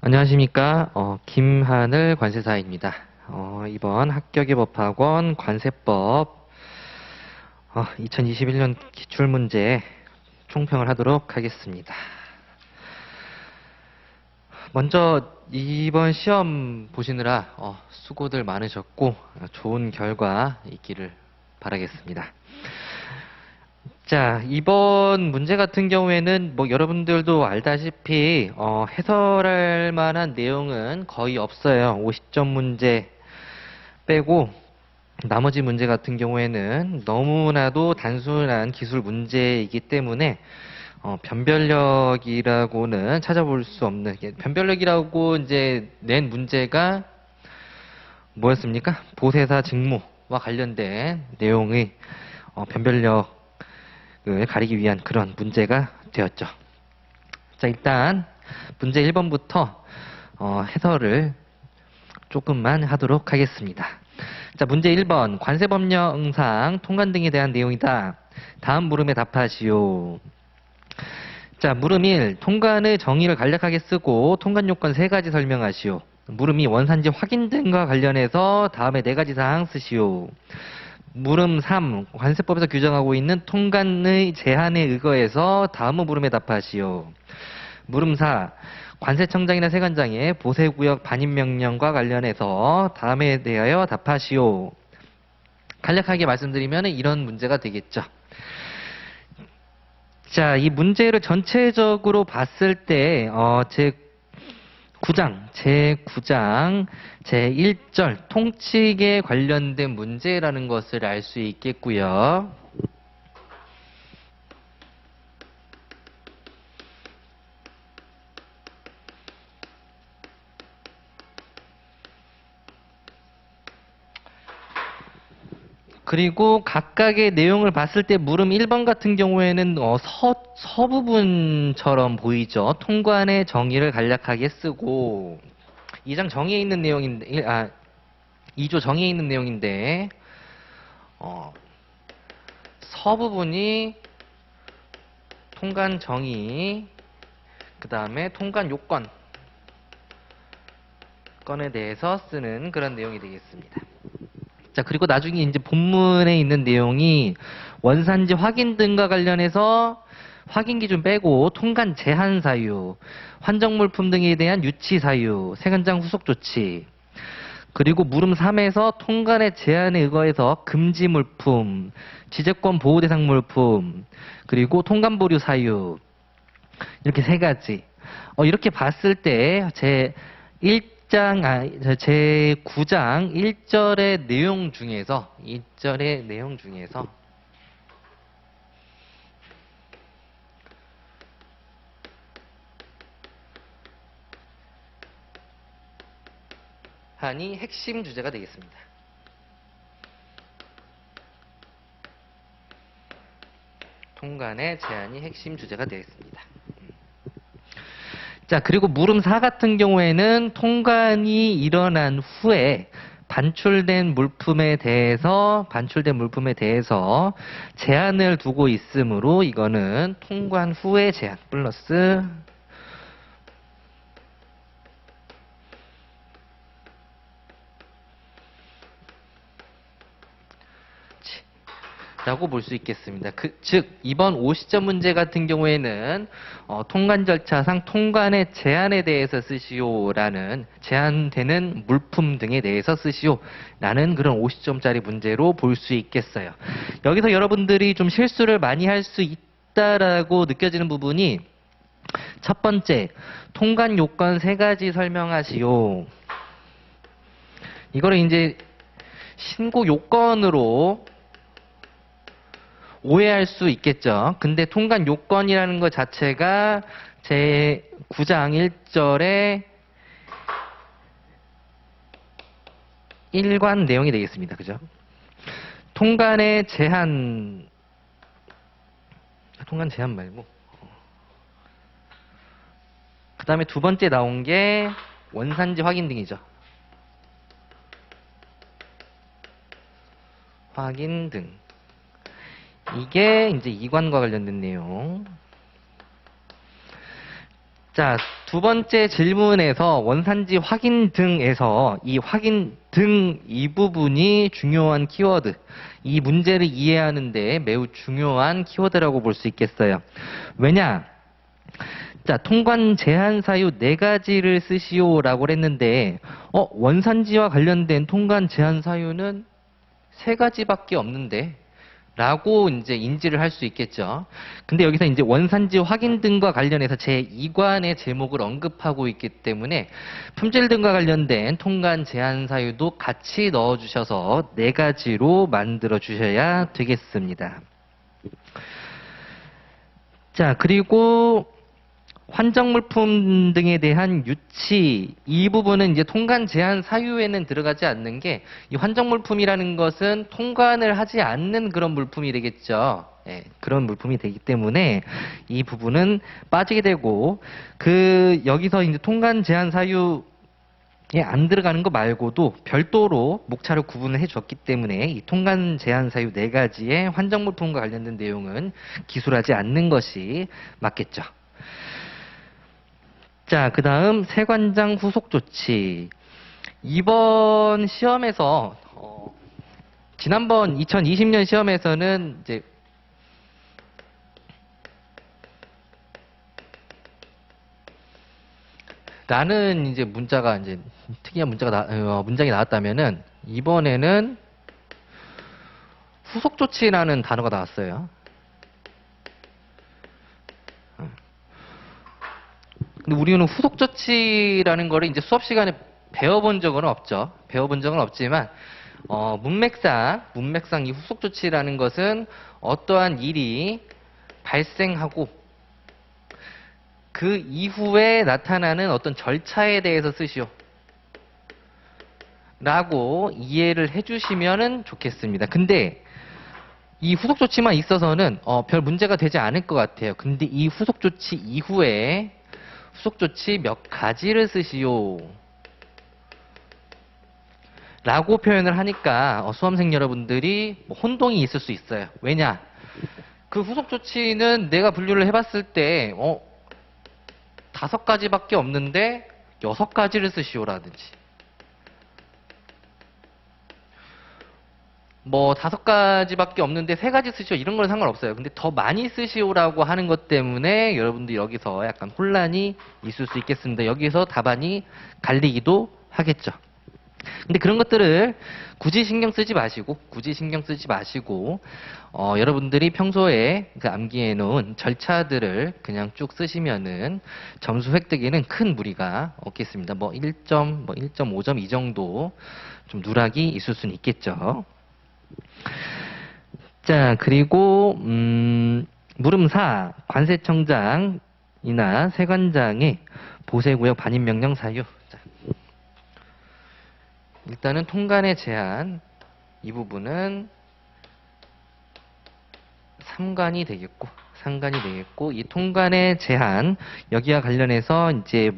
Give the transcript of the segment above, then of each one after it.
안녕하십니까. 김하늘 관세사입니다. 이번 합격의법학원 관세법 2021년 기출문제 총평을 하도록 하겠습니다. 먼저 이번 시험 보시느라 수고들 많으셨고 좋은 결과 있기를 바라겠습니다. 자, 이번 문제 같은 경우에는 뭐 여러분들도 알다시피 해설할 만한 내용은 거의 없어요. 50점 문제 빼고 나머지 문제 같은 경우에는 너무나도 단순한 기술 문제이기 때문에 변별력이라고는 찾아볼 수 없는, 변별력이라고 이제 낸 문제가 뭐였습니까? 보세사 직무와 관련된 내용의 변별력을 가리기 위한 그런 문제가 되었죠. 자, 일단 문제 1번부터 해설을 조금만 하도록 하겠습니다. 자, 문제 1번. 관세법령상 통관 등에 대한 내용이다. 다음 물음에 답하시오. 자, 물음 1. 통관의 정의를 간략하게 쓰고 통관 요건 3가지 설명하시오. 물음 2. 원산지 확인 등과 관련해서 다음에 4가지 사항 쓰시오. 물음 3. 관세법에서 규정하고 있는 통관의 제한에 의거해서 다음 물음에 답하시오. 물음 4. 관세청장이나 세관장의 보세구역 반입명령과 관련해서 다음에 대하여 답하시오. 간략하게 말씀드리면 이런 문제가 되겠죠. 자, 이 문제를 전체적으로 봤을 때 제9장, 제1절 통칙에 관련된 문제라는 것을 알 수 있겠고요. 그리고 각각의 내용을 봤을 때 물음 1번 같은 경우에는 서부분처럼 보이죠. 통관의 정의를 간략하게 쓰고 2장 정의에 있는 내용인데 2조 정의에 있는 내용인데 서부분이 통관 정의, 그 다음에 통관 요건 건에 대해서 쓰는 그런 내용이 되겠습니다. 자, 그리고 나중에 이제 본문에 있는 내용이 원산지 확인 등과 관련해서 확인 기준 빼고 통관 제한 사유, 환정 물품 등에 대한 유치 사유, 세관장 후속 조치, 그리고 물음 3에서 통관의 제한에 의거해서 금지 물품, 지재권 보호 대상 물품, 그리고 통관 보류 사유, 이렇게 3가지. 이렇게 봤을 때 제 9장 1절의 내용 중에서 한이 핵심 주제가 되겠습니다. 통관의 제한이 핵심 주제가 되겠습니다. 자, 그리고 물음 4 같은 경우에는 통관이 일어난 후에 반출된 물품에 대해서 제한을 두고 있으므로 이거는 통관 후의 제한 플러스 라고 볼 수 있겠습니다. 즉 이번 50점 문제 같은 경우에는 통관 절차상 통관의 제한에 대해서 쓰시오라는, 제한되는 물품 등에 대해서 쓰시오라는 그런 50점짜리 문제로 볼 수 있겠어요. 여기서 여러분들이 좀 실수를 많이 할 수 있다라고 느껴지는 부분이 첫 번째, 통관 요건 3가지 설명하시오. 이거를 이제 신고 요건으로 오해할 수 있겠죠. 근데 통관 요건이라는 것 자체가 제 9장 1절의 일관 내용이 되겠습니다. 그죠? 통관 제한 말고 그 다음에 두 번째 나온 게 원산지 확인 등이죠. 확인 등. 이게 이제 이관과 관련된 내용. 자, 두 번째 질문에서 원산지 확인 등에서 이 확인 등 이 부분이 중요한 키워드, 이 문제를 이해하는데 매우 중요한 키워드라고 볼 수 있겠어요. 왜냐? 자, 통관 제한 사유 네 가지를 쓰시오라고 했는데, 원산지와 관련된 통관 제한 사유는 세 가지밖에 없는데, 라고 이제 인지를 할 수 있겠죠. 근데 여기서 이제 원산지 확인 등과 관련해서 제2관의 제목을 언급하고 있기 때문에 품질 등과 관련된 통관 제한 사유도 같이 넣어주셔서 네 가지로 만들어 주셔야 되겠습니다. 자, 그리고 환정물품 등에 대한 유치, 이 부분은 이제 통관 제한 사유에는 들어가지 않는 게, 이 환정물품이라는 것은 통관을 하지 않는 그런 물품이 되겠죠. 예, 그런 물품이 되기 때문에 이 부분은 빠지게 되고, 여기서 이제 통관 제한 사유에 안 들어가는 거 말고도 별도로 목차를 구분을 해줬기 때문에 이 통관 제한 사유 네 가지의 환정물품과 관련된 내용은 기술하지 않는 것이 맞겠죠. 자, 그 다음 세관장 후속 조치. 이번 시험에서 지난번 2020년 시험에서는 이제 라는 이제 문자가 이제 특이한 문장이 나왔다면은 이번에는 후속 조치라는 단어가 나왔어요. 근데 우리는 후속 조치라는 거를 이제 수업 시간에 배워본 적은 없죠. 배워본 적은 없지만, 문맥상 이 후속 조치라는 것은 어떠한 일이 발생하고 그 이후에 나타나는 어떤 절차에 대해서 쓰시오. 라고 이해를 해주시면 좋겠습니다. 근데 이 후속 조치만 있어서는 별 문제가 되지 않을 것 같아요. 근데 이 후속 조치 이후에 후속 조치 몇 가지를 쓰시오. 라고 표현을 하니까 수험생 여러분들이 혼동이 있을 수 있어요. 왜냐? 그 후속 조치는 내가 분류를 해봤을 때 5가지밖에 없는데 6가지를 쓰시오라든지, 뭐 5가지밖에 없는데 3가지 쓰시오, 이런 건 상관없어요. 근데 더 많이 쓰시오라고 하는 것 때문에 여러분들 여기서 약간 혼란이 있을 수 있겠습니다. 여기서 답안이 갈리기도 하겠죠. 근데 그런 것들을 굳이 신경 쓰지 마시고, 여러분들이 평소에 그 암기해 놓은 절차들을 그냥 쭉 쓰시면은 점수 획득에는 큰 무리가 없겠습니다. 뭐 1점, 뭐 1.5점 이 정도 좀 누락이 있을 수는 있겠죠. 자, 그리고 물음 4, 관세청장이나 세관장의 보세구역 반입명령 사유. 자, 일단은 통관의 제한, 이 부분은 상관이 되겠고, 이 통관의 제한, 여기와 관련해서 이제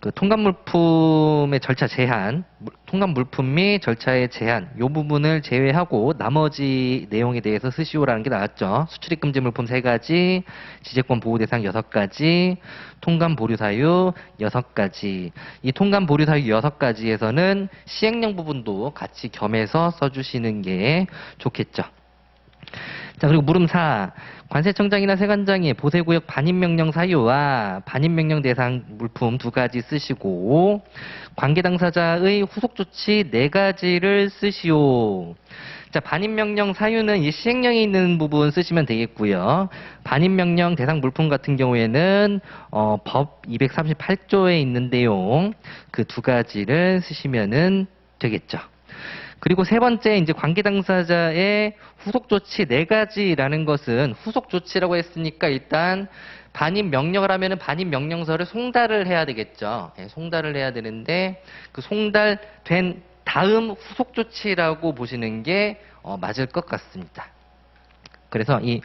그 통관 물품의 절차 제한, 통관 물품 및 절차의 제한, 이 부분을 제외하고 나머지 내용에 대해서 쓰시오라는 게 나왔죠. 수출입 금지 물품 3가지, 지재권 보호 대상 6가지, 통관 보류 사유 6가지. 이 통관 보류 사유 6가지에서는 시행령 부분도 같이 겸해서 써주시는 게 좋겠죠. 자, 그리고 물음 4. 관세청장이나 세관장의 보세구역 반입명령 사유와 반입명령 대상 물품 2가지 쓰시고, 관계당사자의 후속조치 4가지를 쓰시오. 자, 반입명령 사유는 이 시행령에 있는 부분 쓰시면 되겠고요. 반입명령 대상 물품 같은 경우에는 법 238조에 있는 내용 그 2가지를 쓰시면 되겠죠. 그리고 세 번째, 이제 관계 당사자의 후속 조치 4가지라는 것은, 후속 조치라고 했으니까 일단 반입 명령을 하면은 반입 명령서를 송달을 해야 되겠죠. 예, 송달을 해야 되는데 그 송달된 다음 후속 조치라고 보시는 게 맞을 것 같습니다. 그래서 이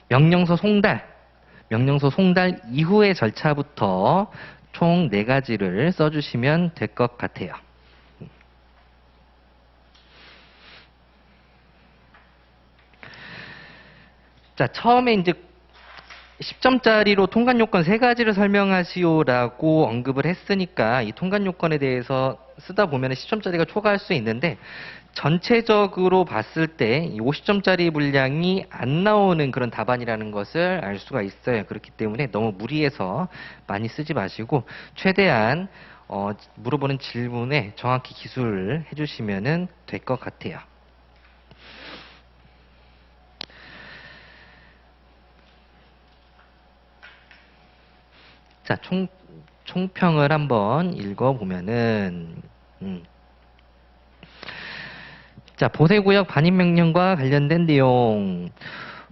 명령서 송달 이후의 절차부터 총 4가지를 써주시면 될 것 같아요. 자, 처음에 이제 10점짜리로 통관 요건 3가지를 설명하시오라고 언급을 했으니까 이 통관 요건에 대해서 쓰다 보면 10점짜리가 초과할 수 있는데 전체적으로 봤을 때 이 50점짜리 분량이 안 나오는 그런 답안이라는 것을 알 수가 있어요. 그렇기 때문에 너무 무리해서 많이 쓰지 마시고 최대한 물어보는 질문에 정확히 기술을 해주시면 될 것 같아요. 자, 총평을 한번 읽어보면은, 자, 보세구역 반입명령과 관련된 내용.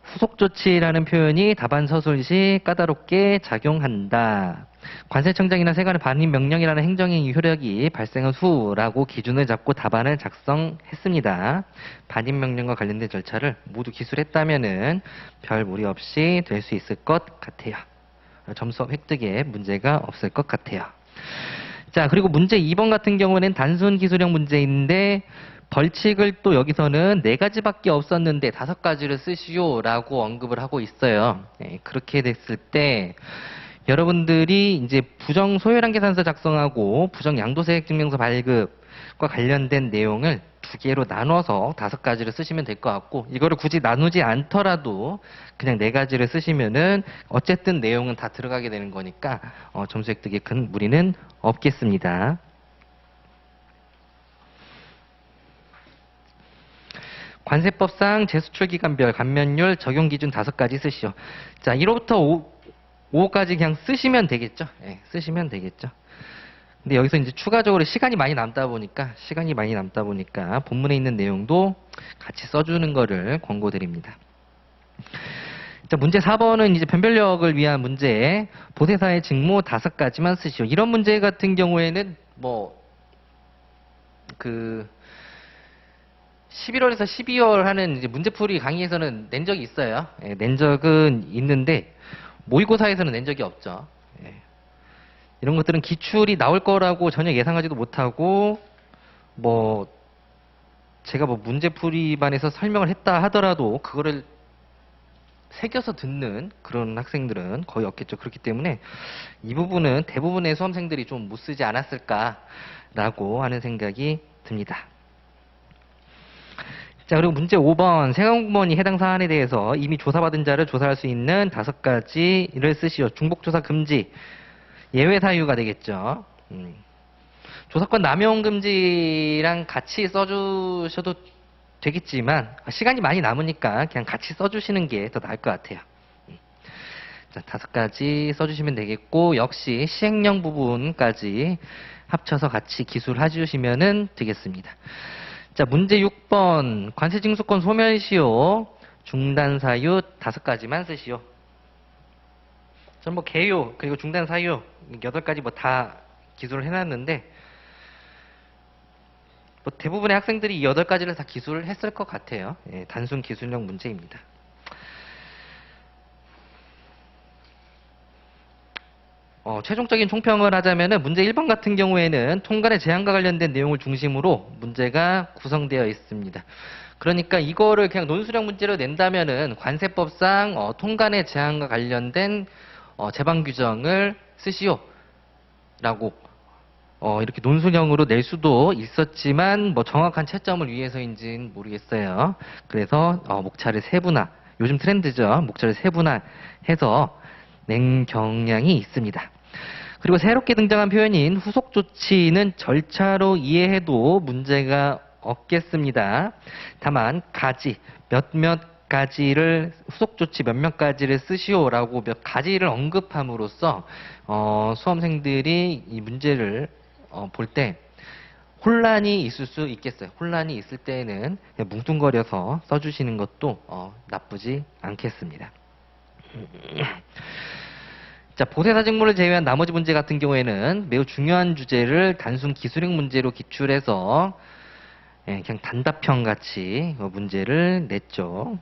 후속조치라는 표현이 답안 서술 시 까다롭게 작용한다. 관세청장이나 세관의 반입명령이라는 행정행위 효력이 발생한 후라고 기준을 잡고 답안을 작성했습니다. 반입명령과 관련된 절차를 모두 기술했다면은 별 무리 없이 될 수 있을 것 같아요. 점수 획득에 문제가 없을 것 같아요. 자, 그리고 문제 2번 같은 경우에는 단순 기술형 문제인데 벌칙을 또 여기서는 4가지밖에 없었는데 5가지를 쓰시오라고 언급을 하고 있어요. 네, 그렇게 됐을 때 여러분들이 이제 부정 소요량 계산서 작성하고 부정 양도세액 증명서 발급과 관련된 내용을 2개로 나눠서 5가지를 쓰시면 될 것 같고 이거를 굳이 나누지 않더라도 그냥 4가지를 쓰시면은 어쨌든 내용은 다 들어가게 되는 거니까 점수 획득에 큰 무리는 없겠습니다. 관세법상 재수출기간별 감면율 적용기준 5가지 쓰시오. 자, 1호부터 5호까지 그냥 쓰시면 되겠죠. 네, 쓰시면 되겠죠. 근데 여기서 이제 추가적으로 시간이 많이 남다 보니까 본문에 있는 내용도 같이 써주는 거를 권고드립니다. 자, 문제 4번은 이제 변별력을 위한 문제, 보세사의 직무 5가지만 쓰시오. 이런 문제 같은 경우에는 11월에서 12월 하는 이제 문제풀이 강의에서는 낸 적이 있어요. 예, 낸 적은 있는데 모의고사에서는 낸 적이 없죠. 예. 이런 것들은 기출이 나올 거라고 전혀 예상하지도 못하고 제가 문제풀이반에서 설명을 했다 하더라도 그거를 새겨서 듣는 그런 학생들은 거의 없겠죠. 그렇기 때문에 이 부분은 대부분의 수험생들이 좀 못 쓰지 않았을까라고 하는 생각이 듭니다. 자, 그리고 문제 5번. 세관공무원이 해당 사안에 대해서 이미 조사받은 자를 조사할 수 있는 5가지를 쓰시오. 중복조사 금지. 예외 사유가 되겠죠. 조사권 남용 금지랑 같이 써주셔도 되겠지만 시간이 많이 남으니까 그냥 같이 써주시는 게 더 나을 것 같아요. 자, 5가지 써주시면 되겠고 역시 시행령 부분까지 합쳐서 같이 기술해 주시면 되겠습니다. 자, 문제 6번. 관세징수권 소멸시효. 중단사유 5가지만 쓰시오. 전 개요 그리고 중단사유 8가지 다 기술을 해놨는데 대부분의 학생들이 이 8가지를 다 기술을 했을 것 같아요. 예, 단순 기술형 문제입니다. 최종적인 총평을 하자면 문제 1번 같은 경우에는 통관의 제한과 관련된 내용을 중심으로 문제가 구성되어 있습니다. 그러니까 이거를 그냥 논술형 문제로 낸다면은 관세법상 통관의 제한과 관련된 제방 규정을 쓰시오 라고 이렇게 논술형으로 낼 수도 있었지만 정확한 채점을 위해서인지는 모르겠어요. 그래서 목차를 세분화, 요즘 트렌드죠. 목차를 세분화해서 낸 경향이 있습니다. 그리고 새롭게 등장한 표현인 후속 조치는 절차로 이해해도 문제가 없겠습니다. 다만 몇몇 가지를 후속 조치 몇몇 가지를 쓰시오라고 몇 가지를 언급함으로써 수험생들이 이 문제를 볼 때 혼란이 있을 수 있겠어요. 혼란이 있을 때에는 그냥 뭉뚱거려서 써주시는 것도 나쁘지 않겠습니다. 자, 보세사 직무를 제외한 나머지 문제 같은 경우에는 매우 중요한 주제를 단순 기술형 문제로 기출해서 그냥 단답형 같이 문제를 냈죠.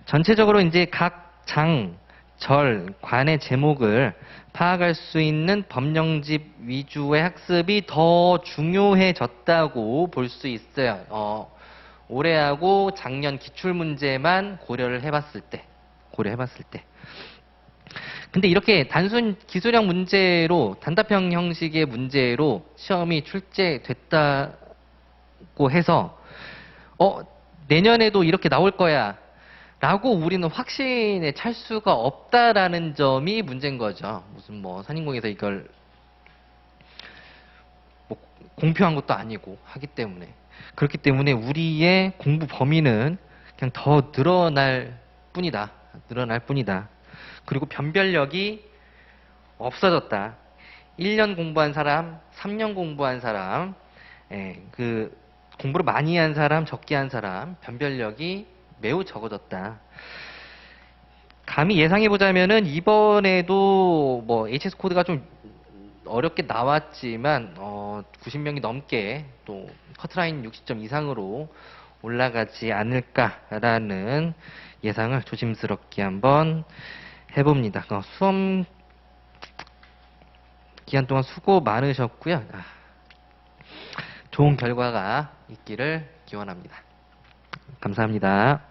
전체적으로 이제 각 장, 절, 관의 제목을 파악할 수 있는 법령집 위주의 학습이 더 중요해졌다고 볼 수 있어요. 올해하고 작년 기출문제만 고려해봤을 때. 근데 이렇게 단순 기술형 문제로 단답형 형식의 문제로 시험이 출제됐다고 해서 내년에도 이렇게 나올 거야 라고 우리는 확신에 찰 수가 없다라는 점이 문제인 거죠. 무슨 뭐 선인공에서 이걸 뭐 공표한 것도 아니고 하기 때문에. 그렇기 때문에 우리의 공부 범위는 그냥 더 늘어날 뿐이다. 늘어날 뿐이다. 그리고 변별력이 없어졌다. 1년 공부한 사람, 3년 공부한 사람, 그 공부를 많이 한 사람, 적게 한 사람, 변별력이 매우 적어졌다. 감히 예상해 보자면은 이번에도 뭐 HS 코드가 좀 어렵게 나왔지만 90명이 넘게 또 커트라인 60점 이상으로 올라가지 않을까라는 예상을 조심스럽게 한번 해봅니다. 수험 기간 동안 수고 많으셨고요. 좋은 결과가 있기를 기원합니다. 감사합니다.